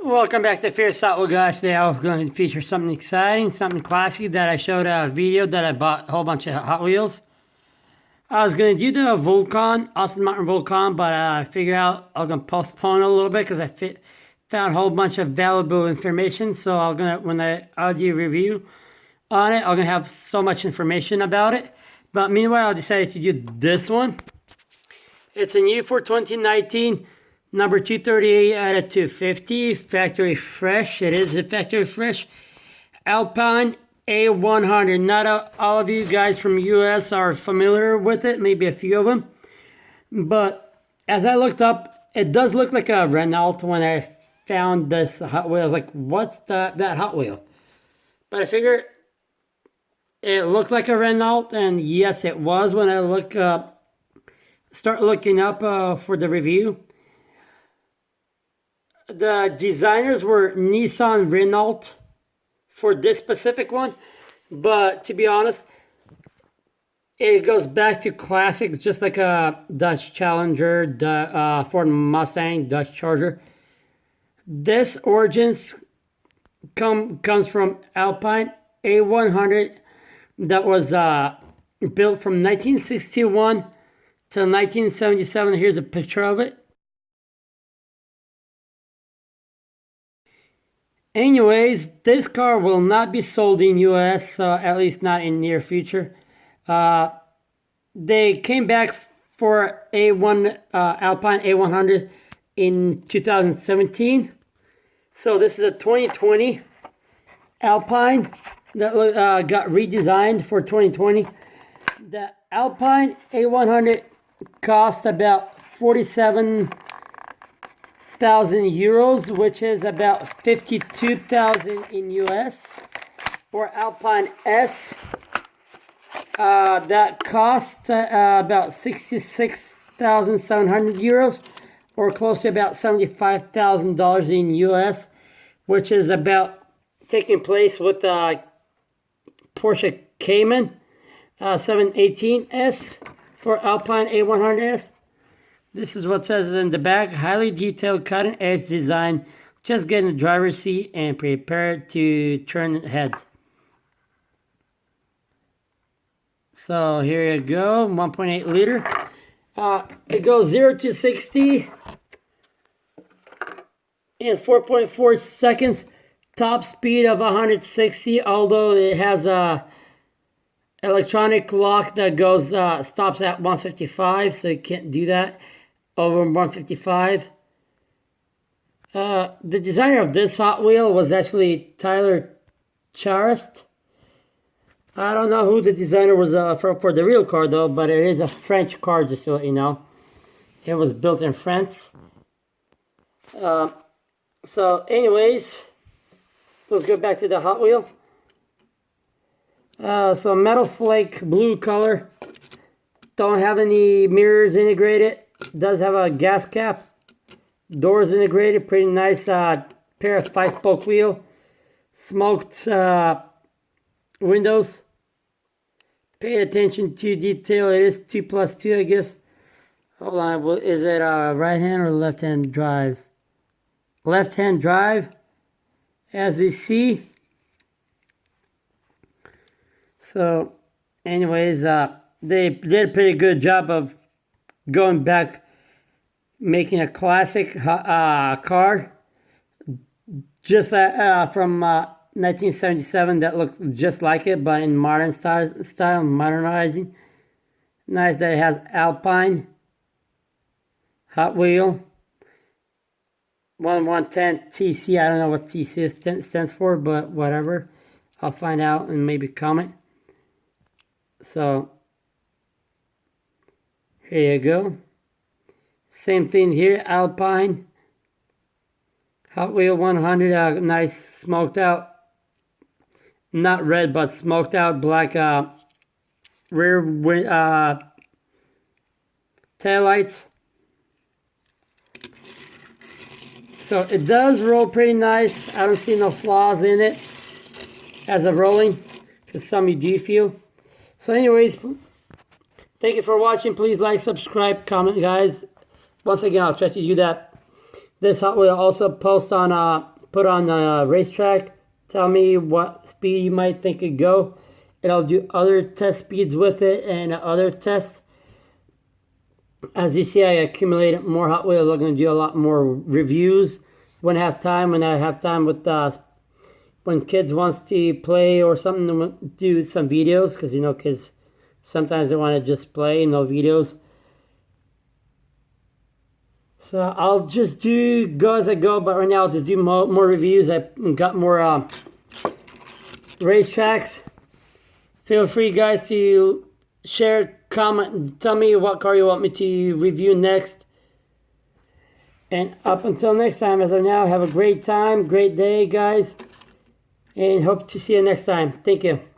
Welcome back to Fierce Hot Wheel Guys. Today I'm going to feature something exciting, something classic that I showed a video that I bought a whole bunch of Hot Wheels. I was going to do the Volcon, Austin Mountain Volcon, but I figured out I'm going to postpone it a little bit because I found a whole bunch of valuable information. So when I do a review on it, I'm going to have so much information about it. But meanwhile, I decided to do this one. It's a new for 2019. Number 238 out of 250, factory fresh. It is a factory fresh. Alpine A110. Not all of you guys from US are familiar with it, maybe a few of them. But as I looked up, it does look like a Renault when I found this Hot Wheel. I was like, what's that Hot Wheel? But I figured it looked like a Renault, and yes, it was when I start looking up for the review. The designers were Nissan Renault for this specific one, but to be honest, it goes back to classics, just like a Dodge Challenger, the Ford Mustang, Dodge Charger. This origins comes from Alpine A110 that was built from 1961 to 1977. Here's a picture of it. Anyways, this car will not be sold in US, at least not in near future. They came back for Alpine A100 in 2017. So this is a 2020 Alpine that got redesigned for 2020. The Alpine A100 cost about 47,000 euros, which is about 52,000 in US. Or Alpine S, that costs about 66,700 euros, or close to about $75,000 in US, which is about taking place with the Porsche Cayman 718S for Alpine A100S. This is what it says in the back. Highly detailed cutting edge design. Just get in the driver's seat and prepare to turn heads. So here you go. 1.8 liter. It goes 0 to 60 in 4.4 seconds. Top speed of 160, although it has a electronic lock that stops at 155, so you can't do that over 155. The designer of this Hot Wheel was actually Tyler Charest. I don't know who the designer was for the real car though, but it is a French car, just to let you know. It was built in France. So anyways, let's go back to the Hot Wheel. So metal flake blue color. Don't have any mirrors integrated. Does have a gas cap. Doors integrated. Pretty nice pair of 5-spoke wheel. Smoked windows. Pay attention to detail. It is 2+2, I guess. Hold on. Is it right hand or left hand drive? Left hand drive. As we see. So, anyways, they did a pretty good job of going back, making a classic car, just from 1977 that looks just like it, but in modern style, modernizing. Nice that it has Alpine Hot Wheel 110 TC. I don't know what TC stands for, but whatever. I'll find out and maybe comment. So, here you go. Same thing here, Alpine Hot Wheel 100, nice smoked out, not red, but smoked out black rear taillights. So it does roll pretty nice. I don't see no flaws in it as of rolling, because some you do feel. So anyways, thank you for watching. Please like, subscribe, comment, guys. Once again, I'll try to do that. This Hot Wheel also post on put on a racetrack. Tell me what speed you might think it'd go. And I'll do other test speeds with it and other tests. As you see, I accumulated more Hot Wheels. I'm going to do a lot more reviews when I have time. When I have time with when kids wants to play or something, do some videos. Because, you know, kids sometimes they want to just play, no videos. So I'll just go as I go. But right now I'll just do more reviews. I've got more racetracks. Feel free, guys, to share, comment, and tell me what car you want me to review next. And up until next time, as of now, have a great time, great day, guys. And hope to see you next time. Thank you.